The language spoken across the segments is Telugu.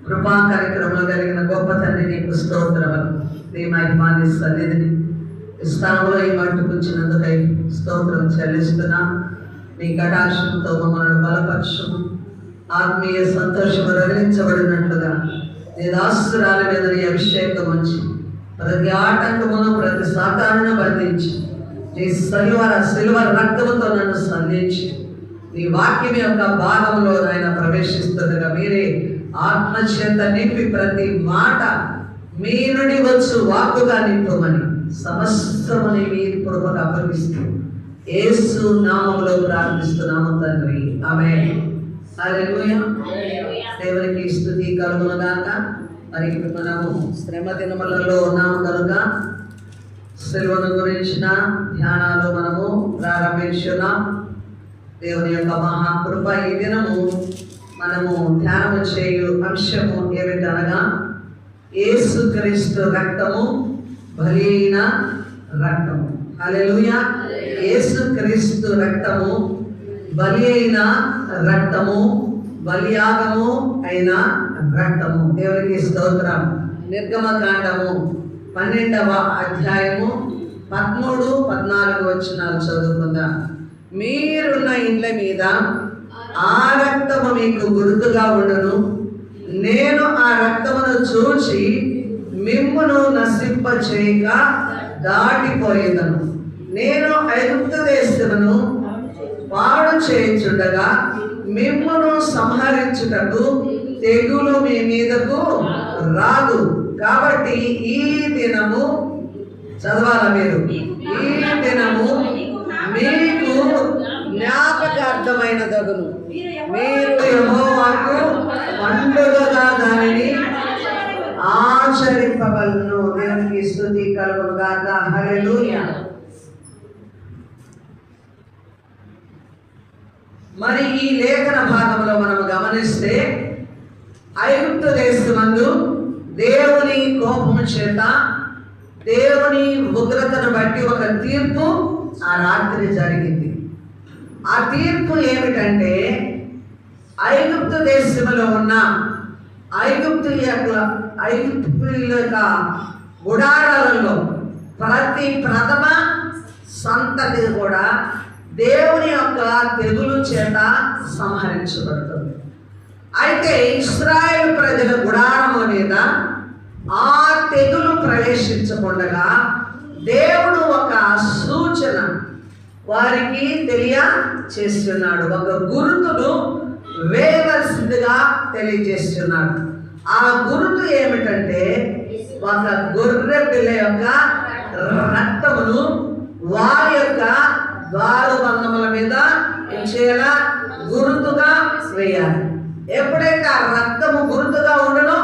కృపా కార్యక్రమంలో కలిగిన గొప్ప తండ్రి నీకు స్తోత్రములు. నీ మహిమాని సన్నిధిని స్థానంలో ఈ మట్టుకుంచినందుకై స్తోత్రం చెల్లిస్తున్నా. నీ కటాక్షంతో మమ్మల్ని బలపరచము, ఆత్మీయ సంతోషము రగిలించబడినట్లుగా నీ దాసురాల మీద నీ అభిషేకం ఉంచి ప్రతి ఆటంకమును ప్రతి సాతాను బంధించి నీ శిలువ రక్తముతో నన్ను సంధించి నీ వాక్యం యొక్క భాగంలో ఆయన ప్రవేశిస్తుండగా మీరే ఆత్మచేత నింపి ప్రతి మాట మీ నుండి వచ్చు వాక్కుగా నింపమని సమస్తముని మీ కృపకు అప్పగిస్తూ యేసు నామములో ప్రార్థిస్తున్నాము తండ్రి, ఆమేన్. హల్లెలూయా. దేవునికి స్తుతి కలుగును గాక. మరి మనము శ్రమ దినములలో ఉన్నాము కనుక సిలువను గురించిన ధ్యానాలు మనము ప్రారంభించున్నాం. దేవుని యొక్క మహాకృప ఈ దినము మనము ధ్యానము చేయు అంశము ఏమిటనగా యేసుక్రీస్తు రక్తము, బలి అయిన రక్తము. హల్లెలూయా. యేసుక్రీస్తు రక్తము, బలి అయిన రక్తము, బలియాగము అయిన రక్తము. దేవునికి స్తోత్రం. నిర్గమకాండము 12వ అధ్యాయము 13, 14 వచనాలు చదువుకుందాం. మీరున్న ఇండ్ల మీద ఆ రక్తము మీకు గుర్తుగా ఉండును. నేను ఆ రక్తమును చూచి మిమ్మును నశింప చేయక దాటిపోయేదను. నేను ఐగుప్తు దేశమును పాడు చేయించుండగా మిమ్మును సంహరించుటకు తెగులు మీ మీదకు రాదు. కాబట్టి ఈ దినము చదవాల మీరు, ఈ దినము మీకు జ్ఞాపకార్థమైన దగును. మీరు యెహోవాకు పండుగగా దానిని ఆచరింపవలెను. దేవునికి స్తుతి కలుగును గాక. హల్లెలూయా. మరి ఈ లేఖన భాగంలో మనం గమనిస్తే ఐగుప్తు దేశమందు దేవుని కోపము చేత, దేవుని ఉగ్రతను బట్టి ఒక తీర్పు ఆ రాత్రి జరిగింది. ఆ తీర్పు ఏమిటంటే ఐగుప్తు దేశంలో ఉన్న ఐగుప్తుల యొక్క గుడారాలలో ప్రతి ప్రథమ సంతతి కూడా దేవుని యొక్క తెగులు చేత సంహరించబడుతుంది. అయితే ఇశ్రాయేలు ప్రజల గుడారము మీద ఆ తెగులు ప్రవేశించకుండా దేవుడు ఒక సూచన వారికి తెలియచేస్తున్నాడు. ఒక గుర్తును వేయవలసిందిగా తెలియజేస్తున్నాడు. ఆ గుర్తు ఏమిటంటే ఒక గొర్రె పిల్ల యొక్క రక్తమును వారి యొక్క ద్వారబంధముల మీద చేయాల గుర్తుగా వేయాలి. ఎప్పుడైతే ఆ రక్తము గుర్తుగా ఉండనో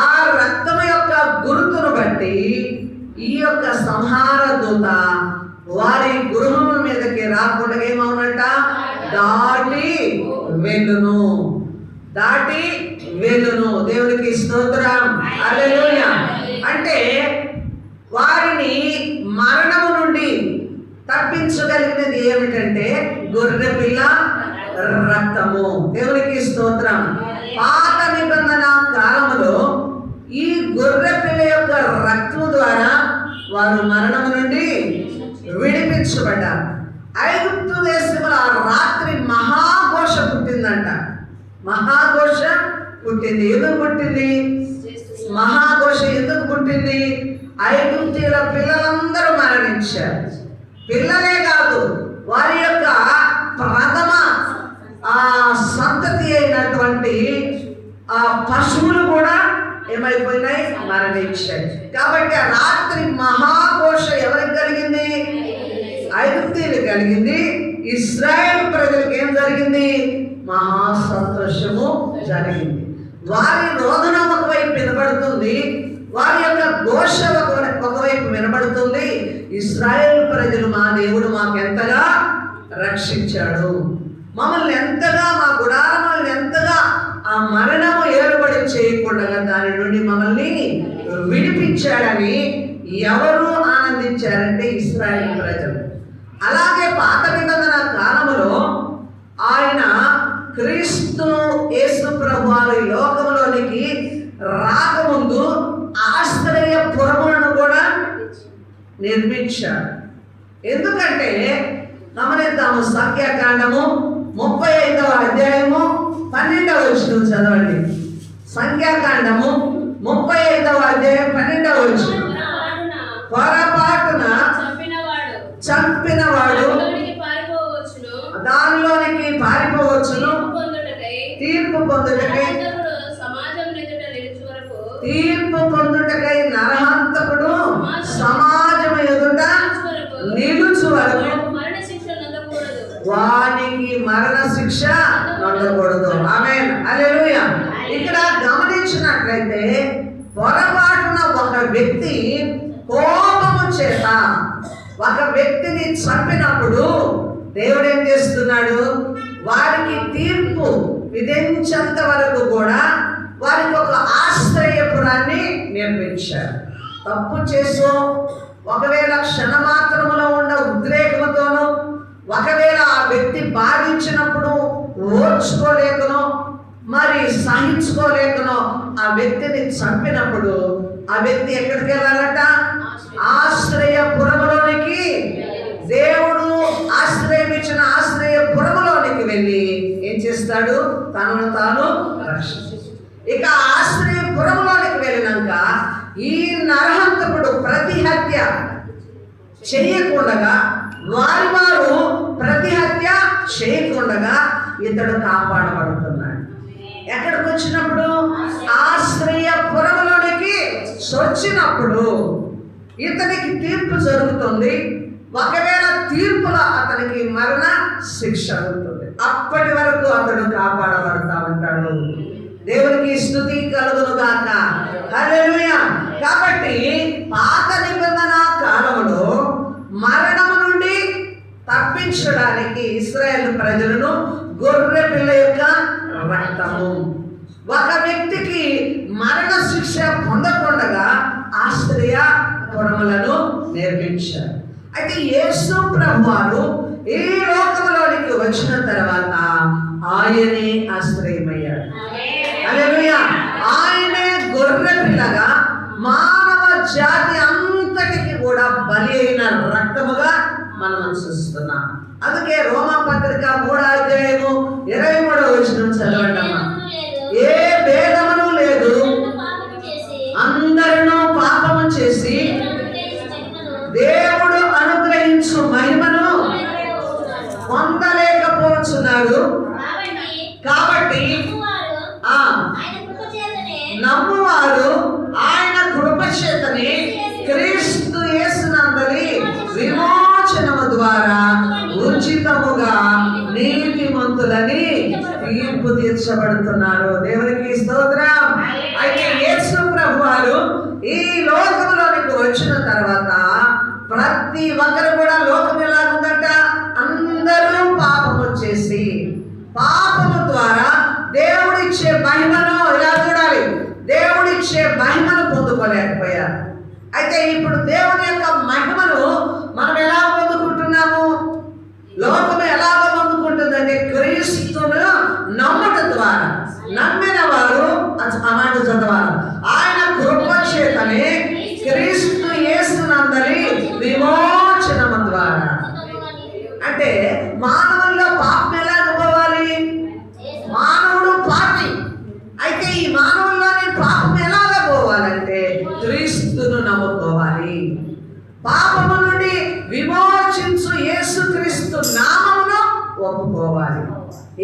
ఆ రక్తము యొక్క గుర్తును బట్టి ఈ యొక్క సంహార దూత వారి గృహముల మీదకి రాకుండా ఏమవునట, దాటి వెళ్ళును, దాటి వెళ్ళును. దేవునికి స్తోత్రం. హల్లెలూయా. అంటే వారిని మరణము నుండి తప్పించగలిగినది ఏమిటంటే గొర్రె పిల్ల రక్తము. దేవునికి స్తోత్రం. పాత నిబంధన కాలములో ఈ గొర్రె పిల్ల యొక్క రక్తము ద్వారా వారు మరణము నుండి విడిపించబడ్డారు. ఐగుప్తు దేశంలో ఆ రాత్రి మహాఘోష పుట్టిందంట. మహాఘోష పుట్టింది. ఎందుకు పుట్టింది? మహాఘోష ఎందుకు పుట్టింది? ఐగుప్తీయుల పిల్లలందరూ మరణించారు. పిల్లలే కాదు, వారి యొక్క ప్రథమ సంతతి అయినటువంటి ఆ పశువులు కూడా ఏమైపోయినాయి, మరణించాయి. కాబట్టి ఆ రాత్రి మహాఘోష ఎవరికి కలిగింది? ఐగుప్తీయులకు కలిగింది. ఇశ్రాయేలు ప్రజలకు ఏం జరిగింది? మహా సంతోషము జరిగింది. వారి రోదన ఒకవైపు వినబడుతుంది, వారి యొక్క ఘోష ఒకవైపు వినబడుతుంది. ఇశ్రాయేలు ప్రజలు మా దేవుడు మాకెంతగా రక్షించాడు, మమ్మల్ని ఎంతగా, మా గుడారములను ఎంతగా ఆ మరణము ఏర్పడి చేయకుండా దాని నుండి మమ్మల్ని విడిపించాడని ఎవరు ఆనందించారంటే ఇశ్రాయేలు ప్రజలు. అలాగే పాత నిబంధన కాలములో ఆయన క్రీస్తు యేసు ప్రభువు లోకంలోనికి నిర్మించాడు. ఎందుకంటే గమనిద్దాము, సంఖ్యాకాండము 35వ అధ్యాయము 12వ వచనం చదవండి. సంఖ్యాకాండము 35వ అధ్యాయం 12వ వచనం. పొరపాటున చంపినవాడు దానిలోనికి పారిపోవచ్చును, తీర్పు పొందుటకై నరహంతకుడు సమాజం ఎదుట నిలుచు వరకు వానికి మరణ శిక్ష నొందకూడదు. ఆమేన్, హల్లెలూయా. ఇక్కడ గమనించినట్లయితే పొరపాటున ఒక వ్యక్తి కోపము చేత ఒక వ్యక్తిని చంపినప్పుడు దేవుడు ఏం చేస్తున్నాడు? వారికి తీర్పు విధించేంత వరకు కూడా వారికి ఒక ఆశ్రయపురాన్ని నిర్మించారు. తప్పు చేసో, ఒకవేళ క్షణమాత్రములో ఉన్న ఉద్రేకముతోనో, ఒకవేళ ఆ వ్యక్తి బాధించినప్పుడు ఓర్చుకోలేకనో, మరి సహించుకోలేకనో ఆ వ్యక్తిని చంపినప్పుడు ఆ వ్యక్తి ఎక్కడికి వెళ్ళాలట? ఆశ్రయపురములోనికి. దేవుడు ఆశ్రయం ఇచ్చిన ఆశ్రయపురములోనికి వెళ్ళి ఏం చేస్తాడు? తనను తాను రక్షిస్తాడు. ఇక ఆశ్రయపురములోనికి వెళ్ళినాక ఈ నరహంతకుడు ప్రతి హత్య చేయకుండా, వారు ప్రతి హత్య చేయకుండా ఇతడు కాపాడబడుతున్నాడు. ఎక్కడికి వచ్చినప్పుడు? ఆశ్రయపురములోనికి వచ్చినప్పుడు ఇతనికి తీర్పు జరుగుతుంది. ఒకవేళ తీర్పులో అతనికి మరణ శిక్ష అవుతుంది. అప్పటి వరకు అతడు కాపాడబడతా ఉంటాడు. దేవునికి స్తుతి కలుగును గాక. హల్లెలూయా. కాబట్టి పాత నిబంధన కాలంలో మరణము నుండి తప్పించడానికి ఇశ్రాయేలు ప్రజలను గొర్రె పిల్ల యొక్క రక్తము, ఒక వ్యక్తికి మరణ శిక్ష పొందకుండా ఆశ్రయపురములను నిర్మించారు. అయితే యేసు ప్రభువారు ఈ లోకములోనికి వచ్చిన తర్వాత ఆయనే ఆశ్రయమయ్యాడు. హల్లెలూయా. ఆయనే గొర్రె పిల్లగా మానవ జాతి అంతటికి కూడా బలి అయిన రక్తముగా మనం చూస్తున్నాం. అందుకే రోమాపత్రిక 3వ అధ్యాయము 23వ వచనం చదవండమ్మా. ఏ భేదమును లేదు, అందరూ పాపము చేసి దేవుడు అనుగ్రహించు మహిమను పొందలేకపోతున్నారు. కాబట్టి నమ్మువారు ఆయన కృప చేతనే క్రీస్తు యేసునందలి విమోచనము ద్వారా ఉచితముగా నీతిమంతులని తీర్పు తీర్చబడుతున్నారు. దేవునికి స్తోత్రం. అయితే యేసు ప్రభువారు ఈ లోకంలోనికి వచ్చిన తర్వాత ప్రతి ఒక్కరు కూడా లోకం ఎలా ఉందట? అందరూ పాపము చేసి పాపము ద్వారా దేవుడిచ్చే మహిమను ఇలా చూడాలి, దేవుడిచ్చే మహిమను పొందుకోలేకపోయారు. అయితే ఇప్పుడు దేవుని యొక్క మహిమను మనం ఎలా పొందుకుంటున్నాము? లోకం ఎలాగ పొందుకుంటుందంటే క్రీస్తును నమ్మట ద్వారా. నమ్మిన వారు ఆ మాట చదవాలి. ఆయన కృప చేతనే క్రీస్తు యేసునందలి విమోచనము ద్వారా. అంటే మానవుల్లో పాపం ఎలాగ పోవాలి? మానవుడు పాపి. అయితే ఈ మానవుల్లోని పాపం ఎలాగ పోవాలంటే క్రీస్తును నమ్ముకోవాలి. పాపము నుండి విమోచించు యేసుక్రీస్తు నామమును ఒప్పుకోవాలి.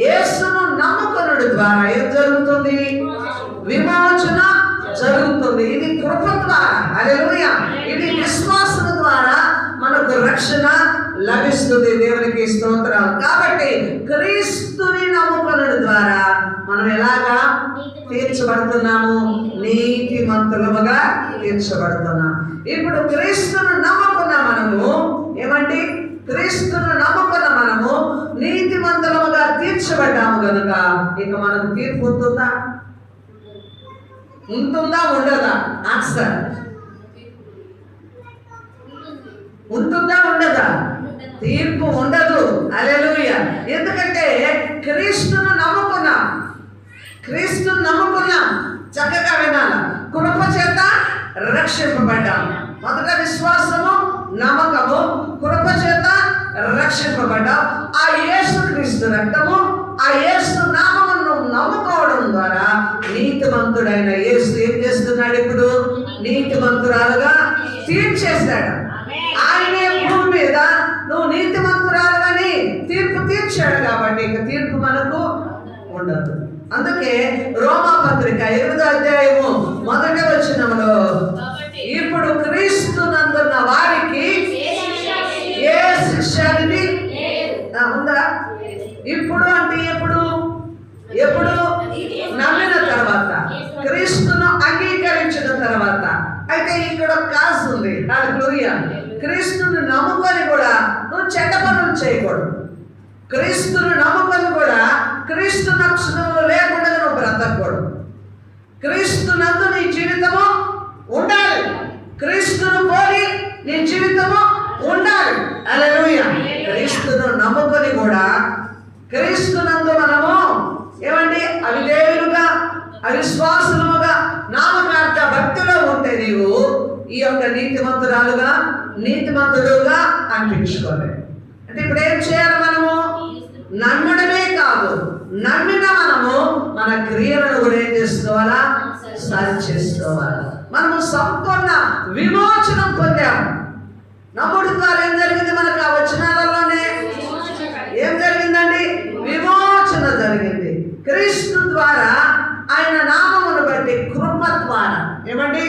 యేసును నమ్ముకొనుడి ద్వారా ఏం జరుగుతుంది? విమోచన జరుగుతుంది. ఇది కృప ద్వారా. హల్లెలూయా. ఇది విశ్వాసం ద్వారా మనకు రక్షణ లభిస్తుంది. దేవునికి స్తోత్రం. కాబట్టి క్రీస్తుని నమ్ముకొనుడి ద్వారా మనం ఎలాగా తీర్చబడుతున్నాము? నీతిమంతులముగా తీర్చబడుతున్నాం. ఇప్పుడు క్రీస్తును నమ్ముకున్న మనము ఏమండి? క్రీస్తును నమ్ముకున్న మనము నీతిమంతులముగా తీర్చబడ్డాము కనుక ఇక మనకు తీర్పు ఉంటుందా? ఉంటుందా ఉండదా? ఆన్సర్ ఉంటుందా ఉండదా? తీర్పు ఉండదు. హల్లెలూయా. ఎందుకంటే క్రీస్తును నమ్ముకున్నాం. క్రీస్తును నమ్ముకున్నాం. చక్కగా వినాలి. కృప చేత రక్షింపబడ్డాం. మొదట విశ్వాసము, నమ్మకము, కృప చేత రక్షింపబడ్డావు. ఆ యేసుక్రీస్తు రక్తము, ఆ యేసు నామమును నమ్ముకోవడం ద్వారా నీతిమంతుడైన యేసు ఏం చేస్తున్నాడు? ఇప్పుడు నీతిమంతురాలుగా తీర్చేశాడు. ఆయనే భూమి మీద నువ్వు నీతిమంతురాలుగాని తీర్పు తీర్చాడు కాబట్టి ఇక తీర్పు మనకు ఉండదు. అందుకే రోమాపత్రిక 8వ అధ్యాయము 1వ వచనములో ఇప్పుడు క్రీస్తునందున్న వారికి ఏ శిక్ష అనేది ఉందా? ఇప్పుడు అంటే ఎప్పుడు నమ్మిన తర్వాత, క్రీస్తును అంగీకరించిన తర్వాత. అయితే ఇక్కడ కాసు ఉంది. హల్లెలూయా. క్రీస్తును నమ్ముకొని కూడా నువ్వు చెడ్డ పనులు చేయకూడదు. క్రీస్తును నమ్ముకొని కూడా క్రీస్తు లక్షణములు లేకుండా నువ్వు బ్రతకూడదు. క్రీస్తునందు నీ జీవితము ఉండాలి. క్రీస్తును పోలి నీ జీవితము ఉండాలి. హల్లెలూయా. క్రీస్తును నమ్ముకొని కూడా క్రీస్తునందు మనము ఏమండి అవిధేయులుగా, అవిశ్వాసులుగా, నామకార్థ భక్తిలో ఉంటే నీవు ఈ యొక్క నీతిమంతుడుగా అనిపించుకోలేదు. అంటే ఇప్పుడు ఏం చేయాలి? మనము నమ్మడమే కాదు, నమ్మిన మనము మన క్రియలను కూడా ఏం చేసుకోవాలా? సరి చేసుకోవాలి. మనము సంపూర్ణ విమోచనం పొందాము. నమ్ముడు ద్వారా ఏం జరిగింది? మనకు ఆ వచనాలలోనే ఏం జరిగిందండి? విమోచన జరిగింది. క్రీస్తు ద్వారా, ఆయన నామమును బట్టి, కృప ద్వారా. ఏమండి?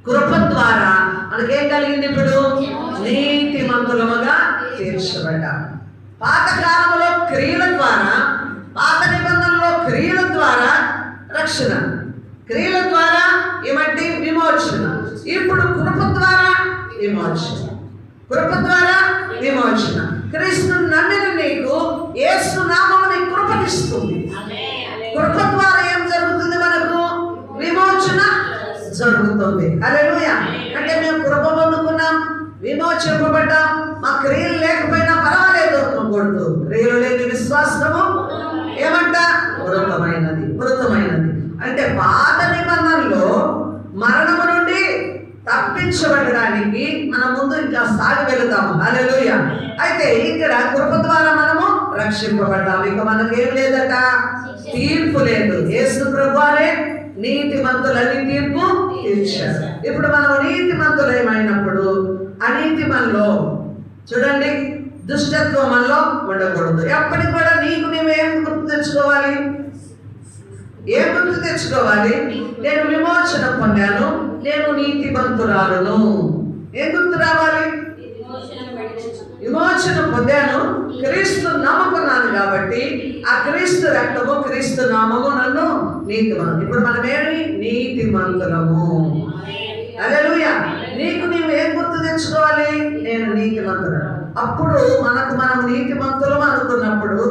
కృప ద్వారా మనకేం కలిగింది? ఇప్పుడు నీతిమంతులముగా తీర్చబడ్డాం. పాత కాలంలో క్రియల ద్వారా, పాత నిబంధనలో క్రియల ద్వారా రక్షణ, క్రియల ద్వారా ఏమంటే విమోచన. ఇప్పుడు కృప ద్వారా విమోచన, కృప ద్వారా విమోచన. క్రీస్తును నమ్మిన నీకు యేసు నామముని కృపనిస్తుంది. కృప ద్వారా ఏం జరుగుతుంది? మనకు విమోచన జరుగుతుంది. హల్లెలూయా. అంటే మేము కృప పొందుకున్నాం, విమోచింపబడ్డాం, మా క్రియలు లేకపోయినా పర్వాలేదు అనుకోకూడదు. క్రియలు లేని విశ్వాసము ఏమంట? మృతమైనది. అంటే పాత నిబంధనలో మరణము నుండి తప్పించబడడానికి మనం ముందు ఇంకా సాగి వెళతాము. హల్లెలూయా. అయితే ఇక్కడ కృప ద్వారా మనము రక్షింపబడ్డాము. ఇక మనకేం లేదట? తీర్పు లేదు. యేసు ప్రభువారే నీతిమంతులని తీర్పు తీర్చారు. ఇప్పుడు మనం నీతిమంతులమైనప్పుడు అనీతి మనలో చూడండి, దుష్టత్వం మనలో ఉండకూడదు. ఎప్పటికి కూడా నీకు నువ్వేం గుర్తు తెచ్చుకోవాలి? ఏం గుర్తు తెచ్చుకోవాలి? నేను విమోచన పొందాను, నేను నీతిమంతురాలను. ఏం గుర్తు రావాలి? విమోచన పొందాను, క్రీస్తు నమ్ముకున్నాను కాబట్టి ఆ క్రీస్తు రక్తము, క్రీస్తు నామము నన్ను నీతిమంతులు. ఇప్పుడు మనమేమి? నీతిమంతులము. హల్లెలూయా. నీకు నీవు ఏం గుర్తు తెచ్చుకోవాలి? నేను నీతిమంతులను. అప్పుడు మనం నీతిమంతులం అనుకున్నప్పుడు,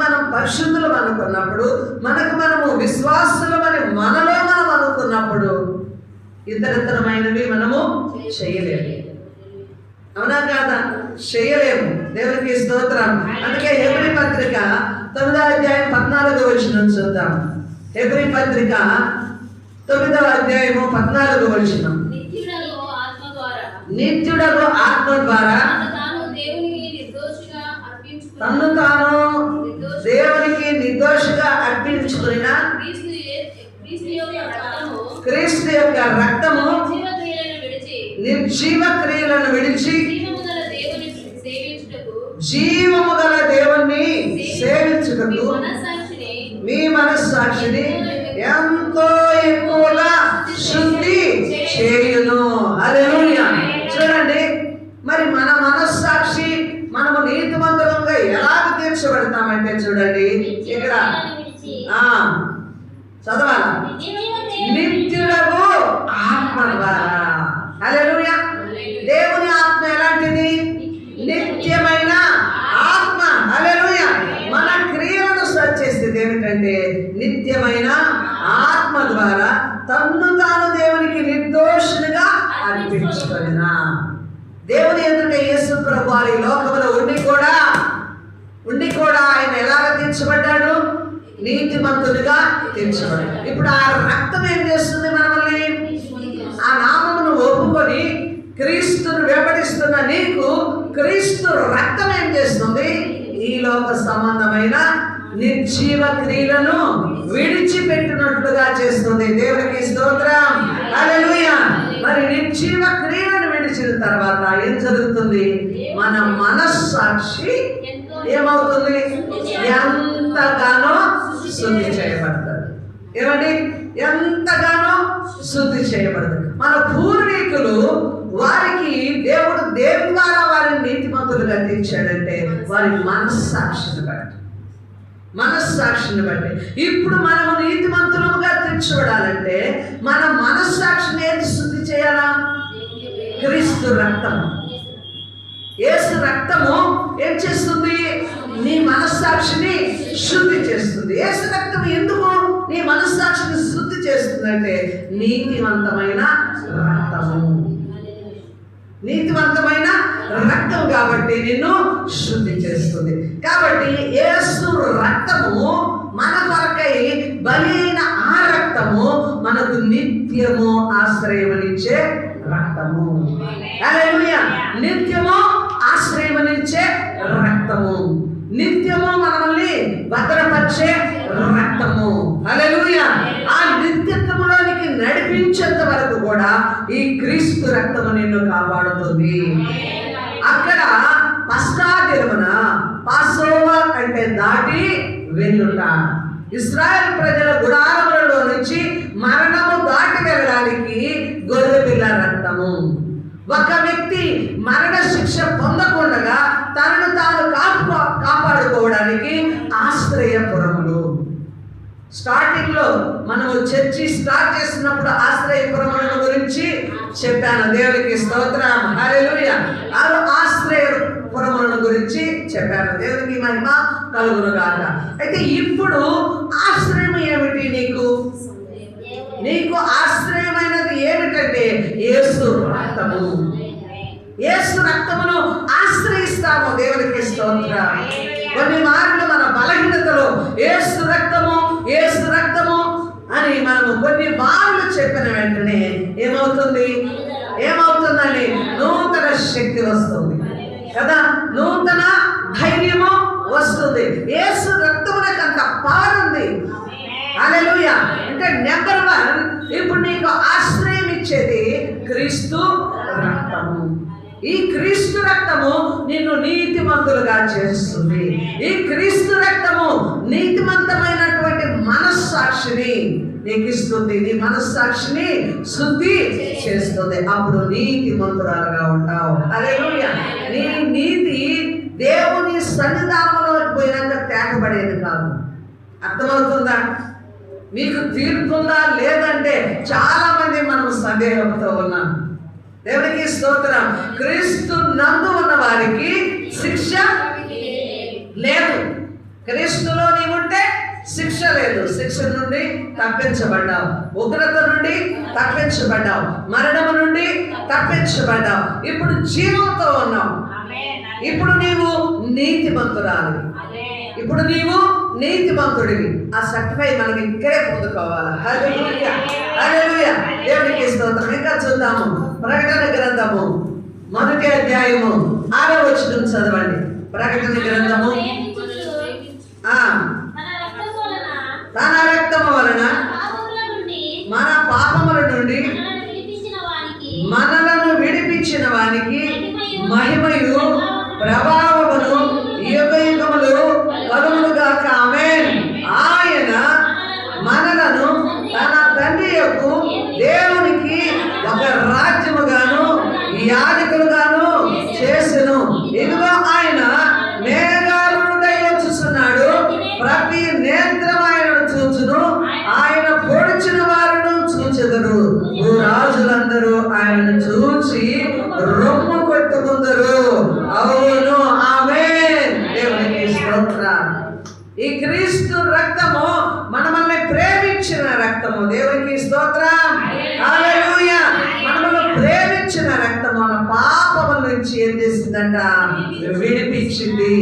మనం పరిశుద్ధులం అనుకున్నప్పుడు, మనము విశ్వాసులమని మనలో మనం అనుకున్నప్పుడు ఇతరమైనవి మనము చేయలేము. అవునా కాదా? చేయలేము. దేవునికి స్తోత్రం. అందుకే హెబ్రీ పత్రిక 9వ అధ్యాయం 14వ వచనం చూద్దాం. హెబ్రీ పత్రిక 9వ అధ్యాయము 14వ వచనం. నిత్యుడగు ఆత్మ ద్వారా తన్ను తాను దేవునికి నిర్దోషిగా అర్పించుకున్న క్రీస్తు యొక్క రక్తము నిర్జీవ క్రియలను విడిచి జీవము గల దేవుణ్ణి సేవించుటకు మీ మనస్సాక్షిని ఎంతో ఎక్కువగా శుద్ధి చేయును. హల్లెలూయా. చూడండి, మరి మన మనస్సాక్షి మనము నీతిమంతులంగా ఎలాగ తీర్చబడతామంటే చూడండి, ఇక్కడ చదవాలా? నిత్యుడగు ఆత్మ ద్వారా. హల్లెలూయా. దేవుని ఆత్మ ఎలాంటిది? నిత్యమైన ఆత్మ. హల్లెలూయా. మన క్రియలను సరి చేసేది ఏమిటంటే నిత్యమైన ఆత్మ ద్వారా తన్ను తాను దేవునికి నిర్దోషునిగా అర్పించుకొనినా. దేవుని ఎదుట యేసు ప్రభు వారి లోకములో ఉండి కూడా ఆయన ఎలాగ తీర్చబడ్డాడు? నీతిమంతునిగా తీర్చబడ్డాడు. ఇప్పుడు ఆ రక్తం ఏం చేస్తుంది? మనల్ని ఆ నామమును ఒప్పుకొని క్రీస్తును వెంబడిస్తున్న నీకు క్రీస్తు రక్తం ఏం చేస్తుంది? ఈ లోక సంబంధమైన నిర్జీవ క్రియలను విడిచిపెట్టినట్లుగా చేస్తుంది. దేవునికి స్తోత్రం, హల్లెలూయా. మరి నిర్జీవ క్రియలను విడిచిన తర్వాత ఏం జరుగుతుంది? మన మనస్సాక్షి ఏమవుతుంది? ఎంతగానో శుద్ధి చేయబడుతుంది. ఏమండి? ఎంతగానో శుద్ధి చేయబడుతుంది. మన పూర్వీకులు వారికి దేవుడు దేని ద్వారా వారిని నీతిమంతులుగా తీర్చాడంటే వారి మనస్సాక్షిని బట్టి. ఇప్పుడు మనము నీతిమంతులుగా తీర్చబడాలంటే మన మనస్సాక్షిని ఏది శుద్ధి చేయాలా? క్రీస్తు రక్తము. యేసు రక్తము ఏం చేస్తుంది? నీ మనస్సాక్షిని శుద్ధి చేస్తుంది. యేసు రక్తం ఎందుకు నీ మనస్సాక్షిని శుద్ధి చేస్తుందంటే నీతివంతమైన రక్తం కాబట్టి నిన్ను శుద్ధి చేస్తుంది. కాబట్టి యేసు రక్తము మన కొరకై బలి అయిన ఆ రక్తము మనకు నిత్యము ఆశ్రయమనిచ్చే రక్తము. హల్లెలూయా. నిత్యము ఆశ్రయమనిచ్చే రక్తము, నిత్యము మనల్ని భద్రపరిచే రక్తము. హల్లెలూయా. ఆ నిత్యత్వములోనికి నడిపించేంత వరకు కూడా ఈ క్రీస్తు రక్తము నిన్ను కాపాడుతుంది. అక్కడ పస్కా దినమున పాసోవర్ అంటే దాటి వెళ్ళుట. ఇశ్రాయేల్ ప్రజల గుడారములలో నుంచి మరణము దాటి వెళ్ళడానికి గొర్రెపిల్ల రక్తము. ఒక వ్యక్తి మరణ శిక్ష పొందకుండా తనను తాను కాపాడుకోవడానికి ఆశ్రయపురములు. స్టార్టింగ్ లో మనము చర్చి స్టార్ట్ చేసినప్పుడు ఆశ్రయపురముల గురించి చెప్పాను. దేవునికి స్తోత్రం, హల్లెలూయా. ఆశ్రయపురముల గురించి చెప్పాను. దేవునికి మహిమ కలుగును గాక. అయితే ఇప్పుడు ఆశ్రయం ఏమిటి? నీకు ఆశ్రయమైనది ఏమిటంటే యేసు రక్తము. యేసు రక్తమును ఆశ్రయిస్తాము. దేవునికి స్తోత్రం. కొన్ని మార్లు మన బలహీనతలో యేసు రక్తము అని మనము కొన్ని మార్లు చెప్పిన వెంటనే ఏమవుతుందని నూతన శక్తి వస్తుంది కదా, నూతన ధైర్యము వస్తుంది. యేసు రక్తమునకు అంత పవర్ ఉంది. హల్లెలూయా. అంటే నెంబర్ 1 ఇప్పుడు నీకు ఆశ్రయం ఇచ్చేది క్రీస్తు రక్తము. ఈ క్రీస్తు రక్తము నిన్ను నీతిమంతులుగా చేస్తుంది. ఈ క్రీస్తు రక్తము నీతిమంతమైనటువంటి మనస్సాక్షిని నీకు ఇస్తుంది. నీ మనస్సాక్షిని శుద్ధి చేస్తుంది. అప్పుడు నీతిమంతురాలుగా ఉంటావు. హల్లెలూయా. నీ నీతి దేవుని సన్నిధానంలో పోయినాక తేటపడేది కాదు. అర్థమవుతుందా? మీకు తీర్పుందా లేదంటే చాలా మంది మనం సందేహంతో ఉన్నాం. దేవునికి స్తోత్రం. క్రీస్తు నందు ఉన్న వారికి శిక్ష లేదు. క్రీస్తులో నీవుంటే శిక్ష లేదు. శిక్ష నుండి తప్పించబడ్డావు, ఉగ్రత నుండి తప్పించబడ్డావు, మరణము నుండి తప్పించబడ్డావు. ఇప్పుడు జీవంతో ఉన్నావు. ఇప్పుడు నీవు నీతిమంతురాలి. ఇప్పుడు నీవు నీతిమంతుడివి. ఆ సర్టిఫై మనం ఇక్కడే పొందుకోవాలి. హల్లెలూయా, హల్లెలూయా. దేవునికి స్తోత్రం. ఇంకా చూద్దాము. ప్రకటన గ్రంథము 1వ అధ్యాయము 6వ వచనం చదవండి. ప్రకటన గ్రంథము తన రక్తము వలన మన పాపముల నుండి మనలను విడిపించిన వానికి మహిమయు ప్రభావమును యుగయుగములు కలుగునుగాక. ఆమేన్. ఆయన మనలను తన తండ్రి యొక్క దేవునికి ఒక రాజ్యముగాను యాజకులుగాను చేసెను. ఇదిగో ఆయన మేఘాలుడై వచ్చుచున్నాడు. ప్రతి నేత్రం ఆయనను చూచును. ఆయన పొడిచిన వారిని చూచెదరు. రాజులందరూ ఆయన చూచి రొమ్ము కొట్టుకుందరు. అవును, ఆమేన్. దేవునికి స్తోత్రం. ఈ క్రీస్తు రక్తము మనల్ని ప్రేమించిన రక్తము. దేవునికి స్తోత్రం, హల్లెలూయా. మనల్ని ప్రేమించిన రక్తము మన పాపముల నుంచి ఏం చేసిందంట? విడిపించింది.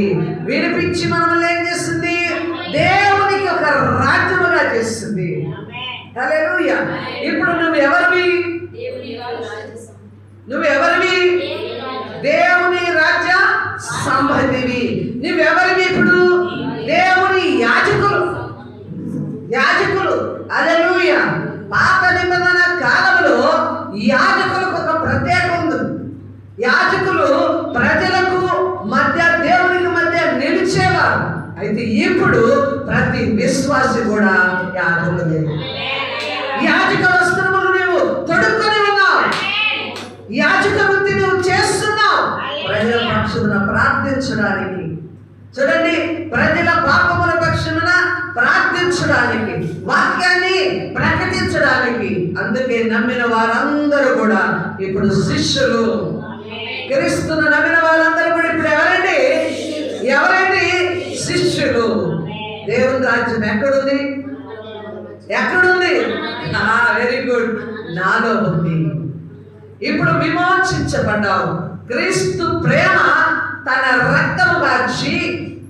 విడిపించి మనల్ని ఏం చేస్తుంది? దేవునికి ఒక రాజ్యముగా చేస్తుంది. హల్లెలూయా. ఇప్పుడు నువ్వు ఎవరివి? నువ్వెవరివి? దేవుని రాజ్య సంబంధివి. నువ్వెవరివి ఇప్పుడు? దేవుని యాజకులు. హల్లెలూయా. పాత నిబంధన కాలంలో యాజకులకు ఒక ప్రత్యేకత ఉంది. యాజకులు ప్రజలకు మధ్య, దేవునికి మధ్య నిలిచేవారు. అయితే ఇప్పుడు ప్రతి విశ్వాసి కూడా యాజకులే. యాజక వస్త్రములు నువ్వు తొడుక్కొని ఉన్నావు. యాజక వృత్తి నువ్వు చేస్తున్నావు ప్రజల పక్షమున ప్రార్థించడానికి. చూడండి, ప్రజల పాపముల పక్షమున ప్రార్థించడానికి, వాక్యాన్ని ప్రకటించడానికి. అందుకే నమ్మిన వారందరూ కూడా ఇప్పుడు శిష్యులు. క్రీస్తును నమ్మిన వారందరూ కూడా ఇప్పుడు ఎవరండి? శిష్యులు. దేవుని రాజ్యం ఎక్కడుంది? వెరీ గుడ్, నాలో ఉంది. ఇప్పుడు విమోచించబడ్డావు. క్రీస్తు ప్రేమ తన రక్తము కాచి,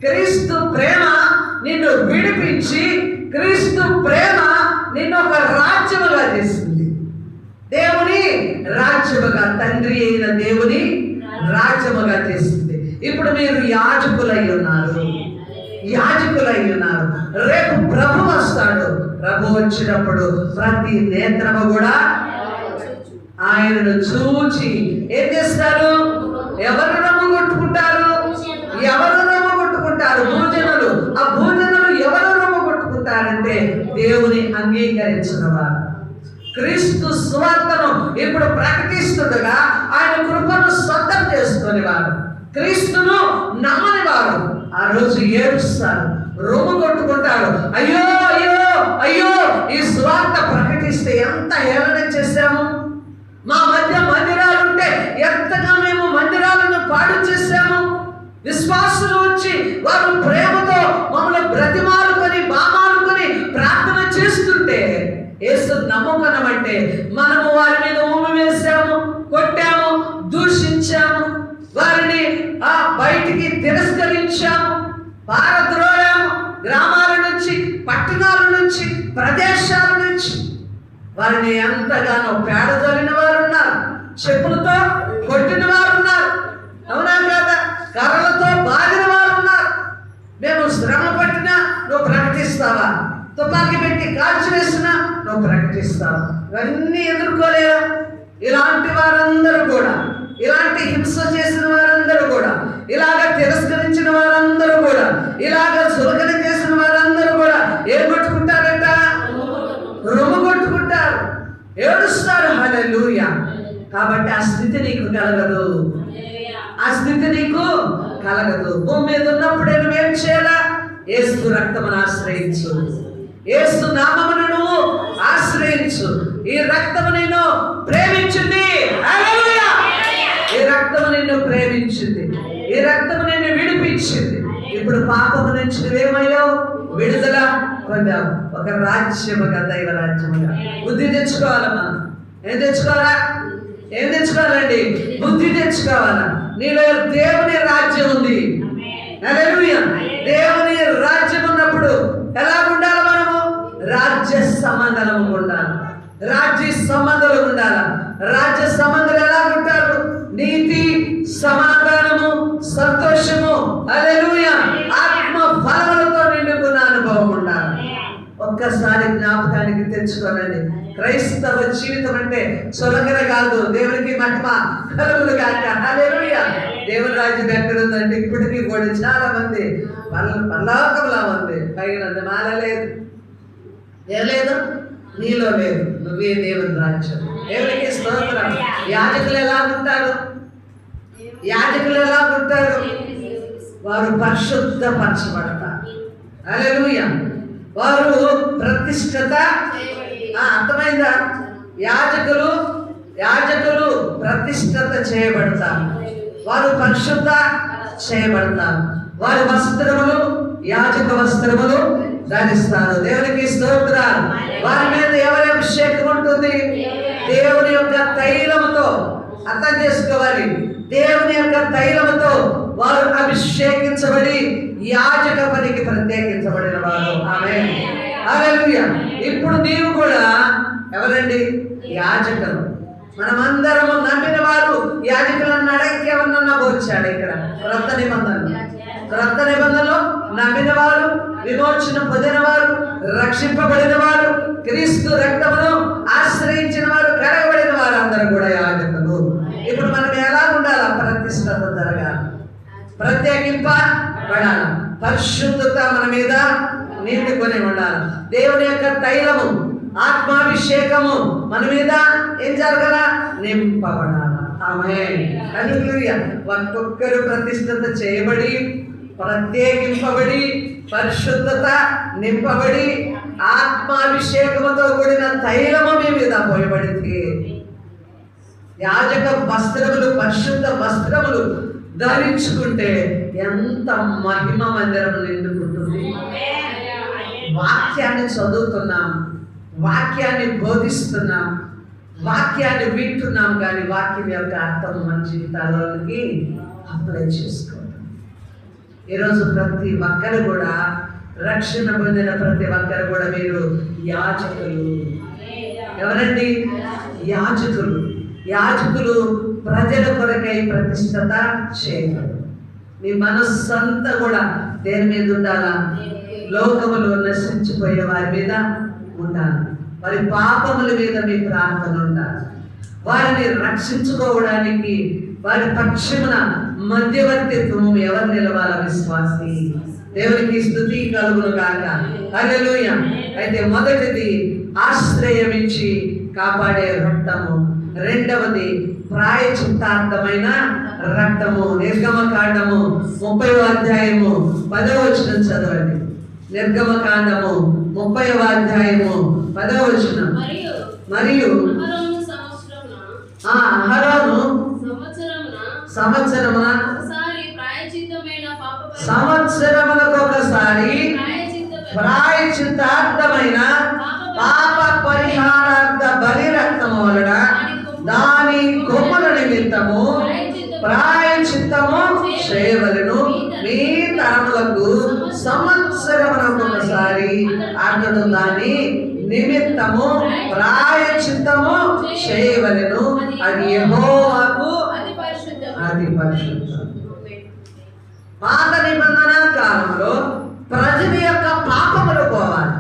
క్రీస్తు ప్రేమ నిన్ను విడిపించి, క్రీస్తు ప్రేమ నిన్ను ఒక రాజ్యముగా చేసింది. దేవుని రాజ్యముగా, తండ్రి అయిన దేవుని రాజ్యముగా చేసింది. ఇప్పుడు మీరు యాజకులై ఉన్నారు. రేపు ప్రభు వస్తాడు. ప్రభు వచ్చినప్పుడు ప్రతి నేత్రము కూడా ఆయనను చూచి ఏం చేస్తారు? ఎవరు రమ్ము కొట్టుకుంటారు? భూజనులు. ఆ భూజనులు ఎవరు రమ్ము కొట్టుకుంటారంటే దేవుని అంగీకరించిన వారు. క్రీస్తు సువార్తను ఇప్పుడు ప్రకటిస్తుండగా ఆయన కృపను సొంతం చేసుకుని వారు, క్రీస్తును నమ్మని వారు ఆ రోజు ఏడుస్తారు, రొమ్ము కొట్టుకుంటారు. అయ్యో అయ్యో అయ్యో, ఈ సువార్త ప్రకటిస్తే ఎంత హేళన చేశాము. మా మధ్య మందిరాలు ఉంటే ఎంతగా మేము మందిరాలను పాడు చేశాము. విశ్వాసులు వచ్చి వారు ప్రేమతో మమ్మల్ని బ్రతిమాలుకొని బామాలుకొని ప్రార్థన చేస్తుంటే, యేసు నమ్మకం అంటే మనము వారి మీద ఊమి వేశాము, కొట్టాము, దూషించాము, వారిని బయటికి తిరస్కరించాము, పారద్రోలాము. గ్రామాల నుంచి, పట్టణాల నుంచి, ప్రదేశాల నుంచి వారిని ఎంతగానో పేడజల్లిన వారు ఉన్నారు, చెప్పులతో కొట్టిన వారు ఉన్నారు, అవునా కాదా? కర్రలతో బాధిన వారు ఉన్నారు. మేము శ్రమ పట్టినా నువ్వు ప్రకటిస్తావా? తుపాకీ పెట్టి కాల్చి వేసినా నువ్వు ప్రకటిస్తావా? ఇవన్నీ ఎదుర్కోలేరా? ఇలాంటి వారందరూ కూడా, ఇలాంటి హింస చేసిన వారందరూ కూడా, ఇలాగ తిరస్కరించిన వారందరూ కూడా, ఇలాగ సులకన చేసిన వారందరూ కూడా ఏం కొట్టుకుంటారంట? రొమ్ము కొట్టుకుంటారు, ఏడుస్తారు. హల్లెలూయా. కాబట్టి ఆ స్థితి నీకు కలగదు. భూమి మీద ఉన్నప్పుడే నువ్వేం చేయాలా? యేసు రక్తమును ఆశ్రయించు, యేసు నామమును నువ్వు ఆశ్రయించు. ఈ రక్తము నిన్ను ప్రేమించింది. హల్లెలూయా. ఈ రక్తము నిన్ను ప్రేమించింది, ఈ రక్తము నిన్ను విడిపించింది. ఇప్పుడు పాపము నుంచి నువ్వేమయ్యావు? విడుదల పొందావు. ఒక రాజ్యముగా, దైవ రాజ్యముగా బుద్ధి తెచ్చుకోవాలమ్మా. ఏం తెచ్చుకోవాలండి? బుద్ధి తెచ్చుకోవాలా. నీలో దేవుని రాజ్యం ఉంది. హల్లెలూయా. దేవుని రాజ్యం ఉన్నప్పుడు ఎలా ఉండాలి? మనము రాజ్య సంబంధాలు ఉండాలి. రాజ్య సంబంధాలు ఎలా ఉంటారు? నీతి, సమాధానము, సంతోషము, హల్లెలూయా, ఆత్మ ఫలములతో నిండుకున్న అనుభవం ఉండాలి. ఒక్కసారి జ్ఞాపకానికి తెచ్చుకోనండి. క్రైస్తవ జీవితం అంటే సులకన కాదు. దేవునికి మహిమ కలుగును గాక. హల్లెలూయా. దేవుని రాజ్యం ఎక్కడుందంటే ఇప్పటికీ కూడా చాలా మంది పరలోకంలా ఉంది. పైన మాల లేదు, ఏం లేదు, నీలో లేదు. నువ్వే దేవుని రాజ్యం. దేవునికి స్తోత్రం. యాజకులు ఎలా ఉంటారు? వారు పరిశుద్ధపరచబడతారు. హల్లెలూయా. వారు ప్రతిష్ఠత. అర్థమైందా? యాజకులు ప్రతిష్ఠత చేయబడతారు, వారు పరిశుద్ధ చేయబడతారు. వారి వస్త్రములు యాజక వస్త్రములు ధరిస్తారు. దేవునికి స్తోత్రాలు. వారి మీద ఎవరి అభిషేకం ఉంటుంది? దేవుని యొక్క తైలముతో. అర్థం చేసుకోవాలి. దేవుని యొక్క తైలముతో వారు అభిషేకించబడి యాజక పనికి ప్రత్యేకించబడిన వారు. ఆమేన్. హల్లెలూయా. ఇప్పుడు నీవు కూడా ఎవరండి? యాజకులు. మనమందరము నమ్మిన వారు యాజకులను అడగకేమన్నా వచ్చాడు. ఇక్కడ క్రొత్త నిబంధనలో నమ్మిన వారు, విమోచన పొందిన వారు, రక్షింపబడిన వారు, క్రీస్తు రక్తమును ఆశ్రయించిన వారు, కడగబడిన వారు అందరూ కూడా యాజకులు. ఇప్పుడు మనం ఎలా ఉండాలి? ప్రతిష్టత జరగాలి, ప్రత్యేకింపబడాలి, పరిశుద్ధత మన మీద నిండుకొని ఉండాలి. దేవుని యొక్క తైలము, ఆత్మాభిషేకము మన మీద ఏం జరగాల? నింపబడాలి. ఆమేన్. హల్లెలూయా. ఒక్కొక్కరు ప్రతిష్ఠత చేయబడి, ప్రత్యేకింపబడి, పరిశుద్ధత నింపబడి, ఆత్మాభిషేకముతో కూడిన తైలము మీ మీద పోయబడింది. యాజక వస్త్రములు, పరిశుద్ధ వస్త్రములు ధరించుకుంటే ఎంత మహిమ మందిరం నిండుకుంటుంది. వాక్యాన్ని చదువుతున్నాం, వాక్యాన్ని బోధిస్తున్నాం, వాక్యాన్ని వింటున్నాం, కానీ వాక్యం యొక్క అర్థం మన జీవితాల్లోకి అప్లై చేసుకోవడం. ఈరోజు ప్రతి ఒక్కరు కూడా, రక్షణ పొందిన ప్రతి ఒక్కరు కూడా మీరు యాజకులు. ఎవరండి? యాజకులు. యాజకులు ప్రజల కొరకై ప్రతిష్టత చేయగలరు. మీ మనస్సంతా కూడా దేని మీద ఉండాలా? లోకములో నశించిపోయే వారి మీద ఉండాలి. వారి పాపముల మీద మీ ప్రార్థన ఉండాలి. వారిని రక్షించుకోవడానికి వారి పక్షమున మధ్యవర్తిత్వం ఎవరు నిలవాల? విశ్వాసి. దేవునికి స్తుతి కలుగును గాక. హల్లెలూయా. అయితే మొదటిది ఆశ్రయమించి కాపాడే రక్తము, రెండవది ప్రాయచిత్తార్థమైన రక్తము. నిర్గమకాండము 30వ అధ్యాయము 10వ వచనం చదవండి. నిర్గమకాండము 30వ అధ్యాయము 10వ వచనం. మరియు అహరోను సంవత్సరమునకు ఒకసారి ప్రాయచిత్తార్థమైన పాప పరిహారార్థ బలి రక్తము వలన దాని కొమ్ముల నిమిత్తము ప్రాయచిత్తము చేయవలెను. మీ తరములకు సంవత్సరమునకు ఒకసారి అతడు దాని నిమిత్తము ప్రాయచిత్తము చేయవలెను. అది యెహోవాకు అతి పరిశుద్ధం. పాత నిబంధన కాలంలో ప్రజల యొక్క పాపములు పోవాలి.